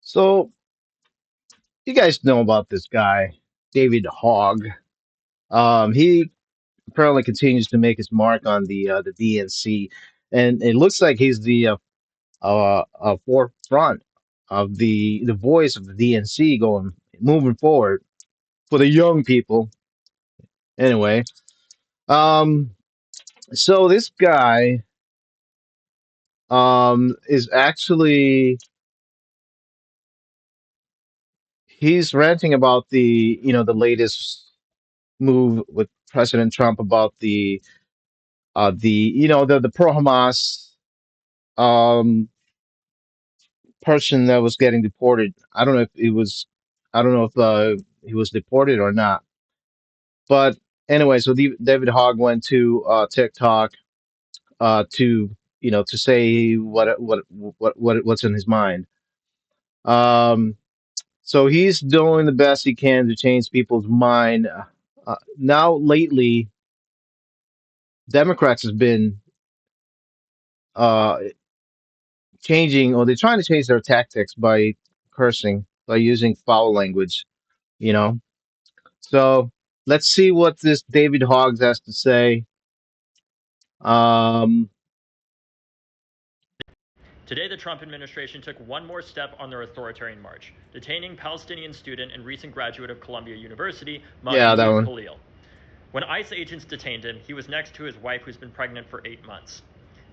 So you guys know about this guy, David Hogg. He apparently continues to make his mark on the DNC, and it looks like he's the forefront of the voice of the DNC going moving forward for the young people. Anyway, um, so this guy is actually he's ranting about the latest move with President Trump about the pro Hamas um person that was getting deported. I don't know if he was deported or not. But anyway, so David Hogg went to TikTok to to say what's in his mind. Um, so he's doing the best he can to change people's mind. Now lately, Democrats has been uh, changing, or they're trying to change their tactics by cursing, by using foul language. You know, so let's see what this David Hoggs has to say. Um, Today, the Trump administration took one more step on their authoritarian march, detaining Palestinian student and recent graduate of Columbia University, yeah, that Mahmoud one. Khalil. When ICE agents detained him, he was next to his wife, who's been pregnant for 8 months.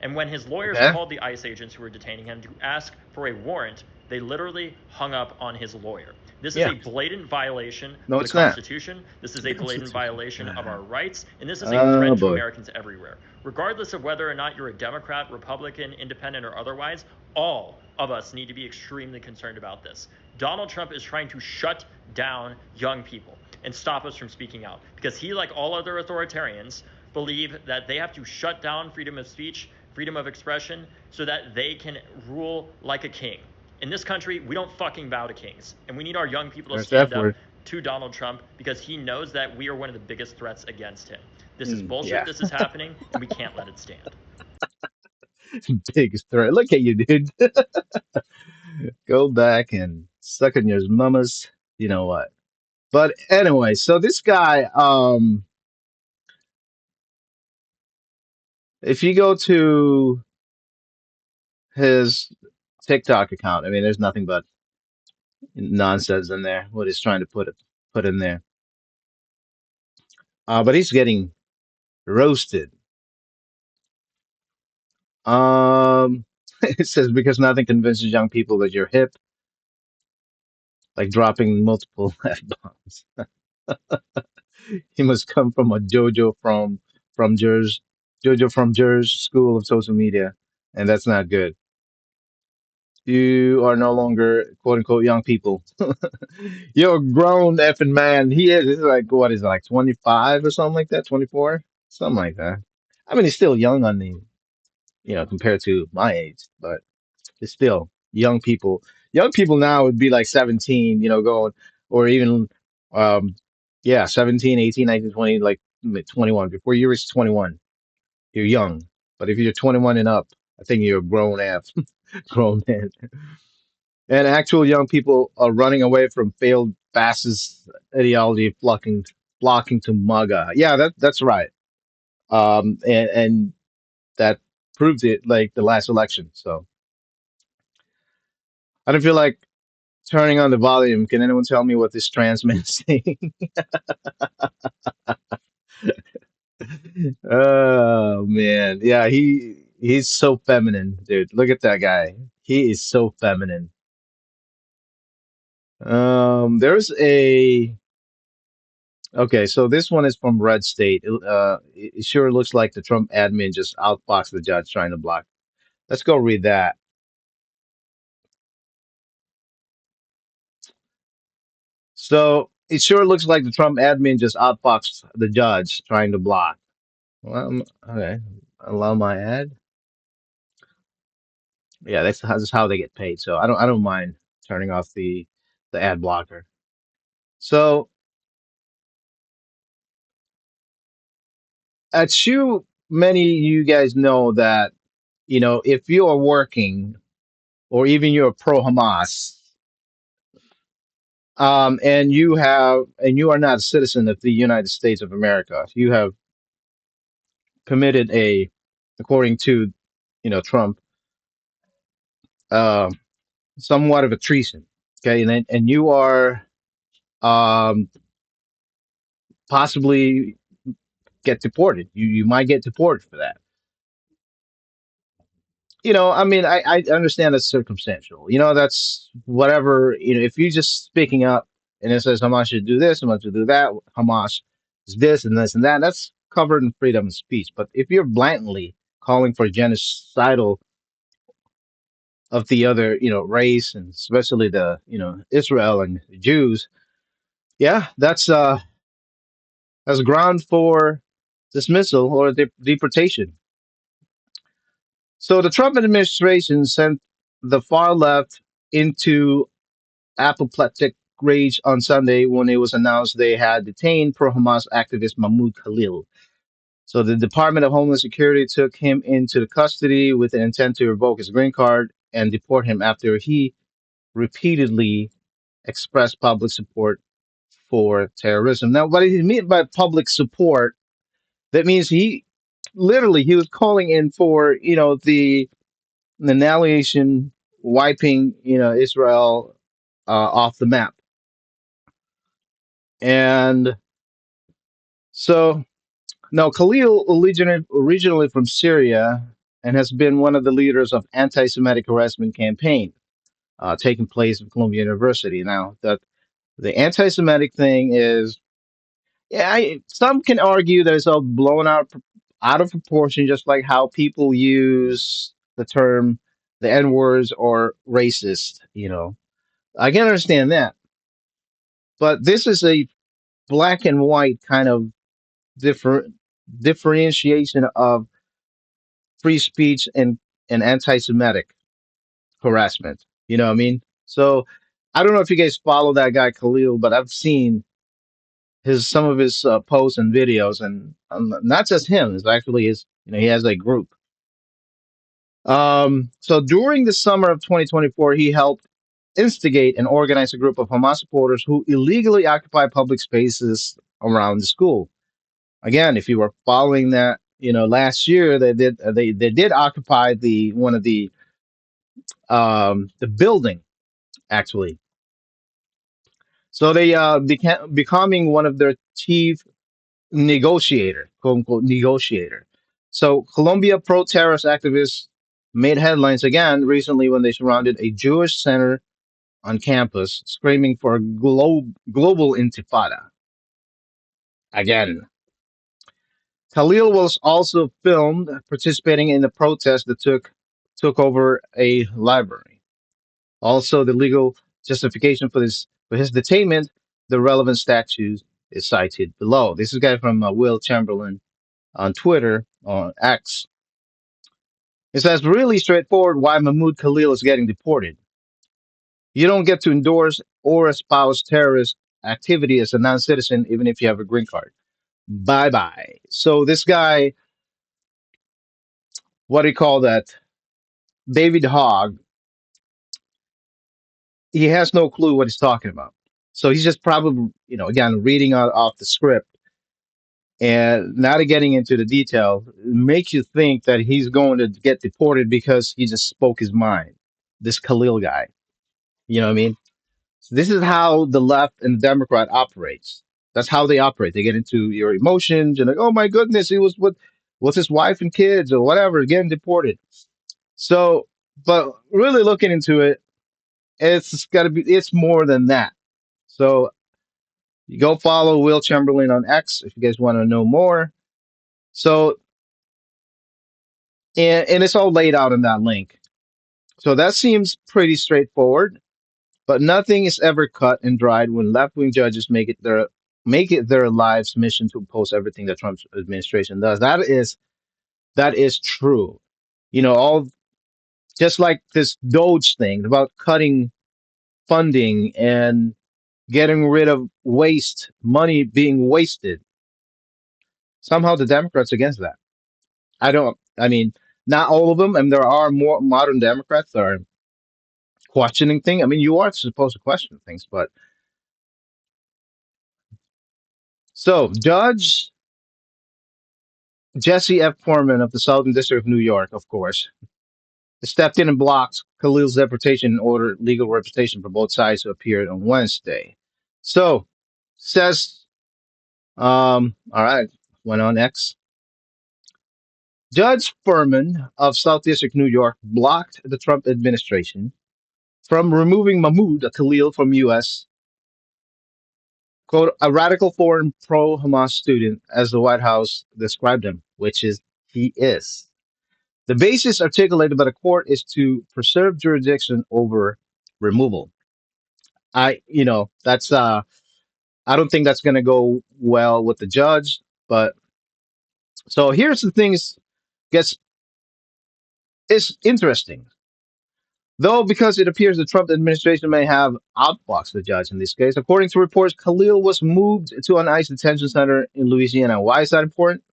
And when his lawyers Okay. called the ICE agents who were detaining him to ask for a warrant, they literally hung up on his lawyer. This is Yeah. a blatant violation No, of the it's not. Constitution. This is a blatant violation of our rights. And this is a Oh threat to boy. Americans everywhere. Regardless of whether or not you're a Democrat, Republican, Independent, or otherwise, all of us need to be extremely concerned about this. Donald Trump is trying to shut down young people and stop us from speaking out because he, like all other authoritarians, believe that they have to shut down freedom of speech, freedom of expression, so that they can rule like a king. In this country, we don't fucking bow to kings. And we need our young people to There's the F stand up word. to Donald Trump because he knows that we are one of the biggest threats against him. This is bullshit. Yeah. This is happening, and we can't let it stand. Biggest threat. Look at you, dude. Go back and suck on your mama's. You know what? But anyway, so this guy, if you go to his TikTok account, I mean, there's nothing but nonsense in there. What he's trying to put in there. But he's getting roasted. Um, it says because nothing convinces young people that you're hip, like dropping multiple f bombs. He must come from a from Jersey, Jojo from Jersey school of social media, and that's not good. You are no longer quote unquote young people. You're a grown effing man. He is. He's like what is it, like 25 or something like that, 24, something like that. I mean, he's still young on the compared to my age, but it's still young people. Young people now would be like 17, going or even um yeah, 17, 18, 19, 20, like 21. Before you reach 21, you're young. But if you're 21 and up, I think you're a grown ass, grown man. And actual young people are running away from failed fascist ideology, flocking to MAGA. Yeah, that's right. And that proved it like the last election. So I don't feel like turning on the volume. Can anyone tell me what this trans man is saying? Oh man, yeah, he's so feminine, dude. Look at that guy. He is so feminine. There's a okay, so this one is from Red State. It sure looks like the Trump admin just outfoxed the judge trying to block. Let's go read that. So it sure looks like the Trump admin just outfoxed the judge trying to block. Well, okay, allow my ad. Yeah, that's how they get paid. So I don't mind turning off the ad blocker. So at you, many of you guys know that if you are working or even you're pro Hamas, and you are not a citizen of the United States of America. You have committed a, according to, Trump, uh, somewhat of a treason. Okay, and you are um, possibly get deported. You might get deported for that. I mean, I understand it's circumstantial. That's whatever. If you're just speaking up and it says Hamas should do this, Hamas should do that, Hamas is this and this and that, that's covered in freedom of speech. But if you're blatantly calling for genocidal of the other, race, and especially the, Israel and the Jews, yeah, that's ground for dismissal or deportation. So the Trump administration sent the far left into apoplectic rage on Sunday when it was announced they had detained pro Hamas activist Mahmoud Khalil. So the Department of Homeland Security took him into custody with an intent to revoke his green card and deport him after he repeatedly expressed public support for terrorism. Now, what he meant by public support, that means he was calling in for, the annihilation, wiping, Israel off the map. And so, now Khalil, originally from Syria, and has been one of the leaders of anti-Semitic harassment campaign taking place at Columbia University. Now, the anti-Semitic thing is, yeah, some can argue that it's all blown out of proportion, just like how people use the term the N words or racist. I can understand that, but this is a black and white kind of different differentiation of free speech and anti-Semitic harassment. You know what I mean? So I don't know if you guys follow that guy Khalil, but I've seen his some of his posts and videos, and not just him. It's actually his. He has a group. So during the summer of 2024, he helped instigate and organize a group of Hamas supporters who illegally occupy public spaces around the school. Again, if you were following that, last year they did occupy the one of the building actually. So they became becoming one of their chief negotiator, quote unquote negotiator. So Colombia pro-terrorist activists made headlines again recently when they surrounded a Jewish center on campus, screaming for a global intifada. Again, Khalil was also filmed participating in the protest that took over a library. Also, the legal justification for his detainment, the relevant statutes is cited below. This is a guy from Will Chamberlain on Twitter on X. It says really straightforward why Mahmoud Khalil is getting deported. You don't get to endorse or espouse terrorist activity as a non-citizen, even if you have a green card. Bye bye. So this guy, what do you call that? David Hogg, he has no clue what he's talking about. So he's just probably, again, reading out off the script and not getting into the detail makes you think that he's going to get deported because he just spoke his mind. This Khalil guy, you know what I mean? So this is how the left and the Democrat operates. That's how they operate. They get into your emotions and like, oh my goodness, he was with his wife and kids or whatever, getting deported. So, but really looking into it, it's more than that. So you go follow Will Chamberlain on X if you guys want to know more. So and it's all laid out in that link. So that seems pretty straightforward, but nothing is ever cut and dried when left-wing judges make it their lives mission to oppose everything that Trump's administration does. That is true. All just like this Doge thing about cutting funding and getting rid of waste, money being wasted. Somehow the Democrats against that. I mean, not all of them, and there are more modern Democrats that are questioning things. I mean, you are supposed to question things, but So, Judge Jesse F. Foreman of the Southern District of New York, of course, stepped in and blocked Khalil's deportation and ordered legal representation for both sides to appear on Wednesday. So, says, all right, went on X. Judge Furman of South District, New York, blocked the Trump administration from removing Mahmoud Khalil from U.S. quote, a radical foreign pro-Hamas student, as the White House described him, which is he is. The basis articulated by the court is to preserve jurisdiction over removal. That's I don't think that's going to go well with the judge. But so here's the thing: is gets it's interesting though because it appears the Trump administration may have outboxed the judge in this case. According to reports, Khalil was moved to an ICE detention center in Louisiana. Why is that important?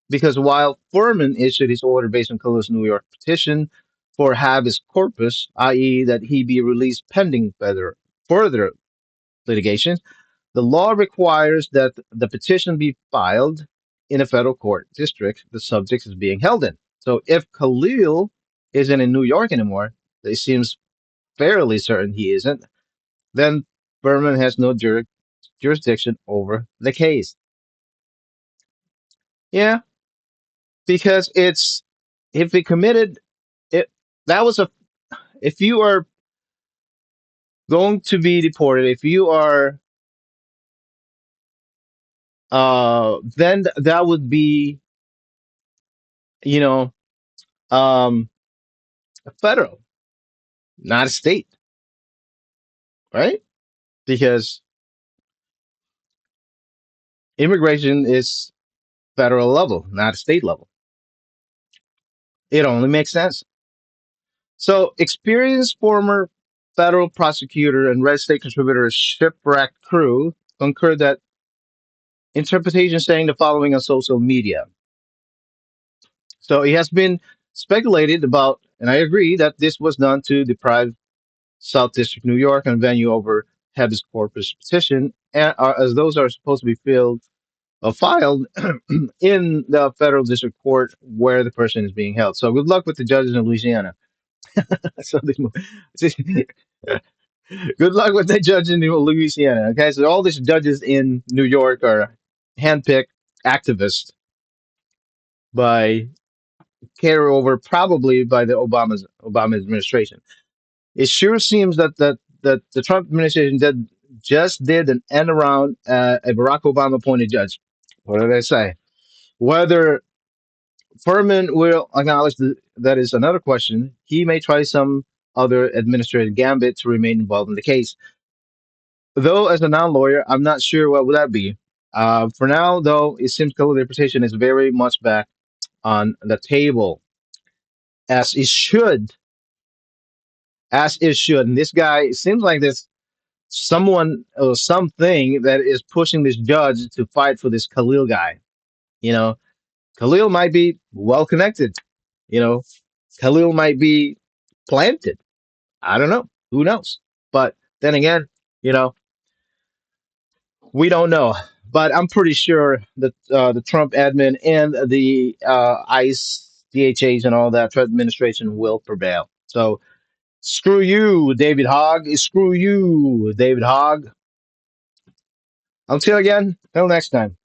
Because while Furman issued his order based on Khalil's New York petition for habeas corpus, i.e., that he be released pending further litigation, the law requires that the petition be filed in a federal court district the subject is being held in. So if Khalil isn't in New York anymore, it seems fairly certain he isn't, then Furman has no jurisdiction over the case. Yeah, because it's if he committed it, that was a if you are going to be deported, if you are then that would be, you know, um federal, not a state, right? Because immigration is federal level, not a state level. It only makes sense. So experienced former federal prosecutor and red state contributor shipwreck crew concurred that interpretation, saying the following on social media. So it has been speculated about, and I agree that this was done to deprive South District, New York, and venue over habeas corpus petition, as those are supposed to be filed in the federal district court where the person is being held. So good luck with the judges in Louisiana. So good luck with the judges in Louisiana. Okay, so all these judges in New York are handpicked activists by carryover, probably by the Obama administration. It sure seems that the Trump administration did an end around a Barack Obama appointed judge. What did I say? Whether Furman will acknowledge that is another question. He may try some other administrative gambit to remain involved in the case. Though, as a non-lawyer, I'm not sure what would that be. For now, though, it seems Khalil Deportation is very much back on the table, as it should, as it should. And this guy, it seems like this someone or something that is pushing this judge to fight for this Khalil guy. You know, Khalil might be well connected. You know, Khalil might be planted. I don't know. Who knows? But then again, you know, we don't know. But I'm pretty sure that the Trump admin and the ICE, DHAs, and all that Trump administration will prevail. So screw you, David Hogg. Screw you, David Hogg. Until again, till next time.